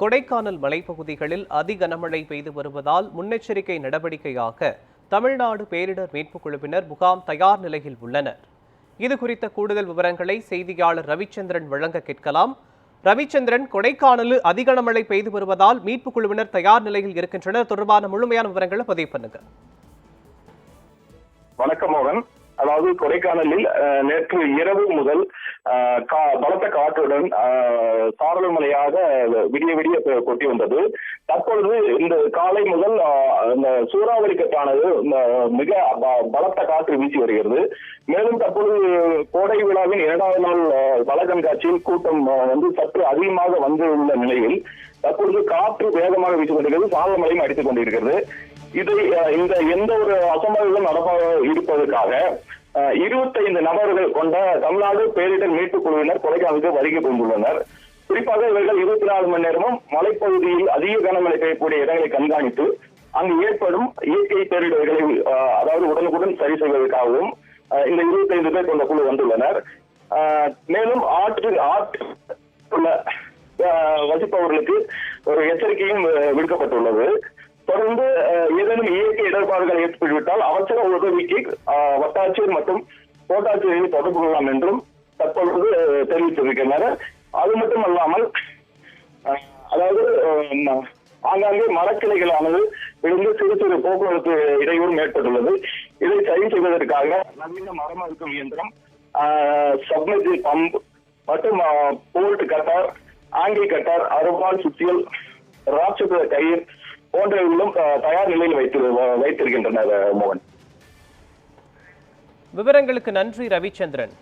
கொடைக்கானல் மலைப்பகுதிகளில் அதி கனமழை பெய்து வருவதால் முன்னெச்சரிக்கை நடவடிக்கையாக தமிழ்நாடு பேரிடர் மீட்புக் குழுவினர் முகாம் தயார் நிலையில் உள்ளனர். இது குறித்த கூடுதல் விவரங்களை செய்தியாளர் ரவிச்சந்திரன் வழங்க கேட்கலாம். ரவிச்சந்திரன், கொடைக்கானலில் அதி கனமழை பெய்து வருவதால் மீட்புக் குழுவினர் தயார் நிலையில் இருக்கின்றனர். தொடர்பான முழுமையான விவரங்களை பதிவு பண்ணுங்க. வணக்கம் மோகன். அதாவது கொடைக்கானலில் நேற்று இரவு முதல் பலத்த காற்றுடன் சாரல் மழையாக விடிய விடிய கொட்டி வந்தது. தற்பொழுது இந்த காலை முதல் இந்த சூறாவளி காற்றானது மிக பலத்த காற்று வீசி வருகிறது. மேலும் தற்பொழுது கோடை விழாவின் 2வது நாள் வள கண்காட்சியில் கூட்டம் சற்று அதிகமாக வந்துள்ள நிலையில் தற்பொழுது காற்று வேகமாக வீசி கொண்டிருக்கிறது. சாரல் மழையும் அடித்துக் கொண்டிருக்கிறது. இந்த எந்த ஒரு அசம்பாவிதம் நடப்பாக இருப்பதற்காக 25 நபர்கள் கொண்ட தமிழ்நாடு பேரிடர் மீட்புக் குழுவினர் கொடைக்கானலுக்கு வருகை கொண்டுள்ளனர். குறிப்பாக இவர்கள் 24 மணி நேரமும் மலைப்பகுதியில் அதிக கனமழை பெய்யக்கூடிய இடங்களை கண்காணித்து அங்கு ஏற்படும் இயற்கை பேரிடர்களை அதாவது உடனுக்குடன் சரி செய்வதற்காகவும் இந்த 25 பேர் கொண்ட குழு வந்துள்ளனர். மேலும் ஆற்று வசிப்பவர்களுக்கு ஒரு எச்சரிக்கையும் விடுக்கப்பட்டுள்ளது. தொடர்ந்து ஏதேனும் இயற்கை இடர்பாடுகள் ஏற்பட்டுவிட்டால் அவசர உதவிக்கு வட்டாட்சியர் மற்றும் கோட்டாட்சியரை தொடர்பு கொள்ளலாம் என்றும் தற்பொழுது தெரிவித்திருக்கின்றனர். அது மட்டும் அல்லாமல் அதாவது ஆங்காங்கே மரக்கிளைகளானது விழுந்து சிறு சிறு போக்குவரத்து இடையூறும் ஏற்பட்டுள்ளது. இதை சரி செய்வதற்காக நவீன மரம் அறுக்கும் இயந்திரம், சப்மர்ஜி பம்ப் மற்றும் போல்ட் கட்டார், ஆங்கி கட்டார், அறுவாள் சுத்தியல், ராட்சத கயிர் போன்றவர்களும் தயார் நிலையில் வைத்திருக்கின்றனர். மோகன், விவரங்களுக்கு நன்றி ரவிச்சந்திரன்.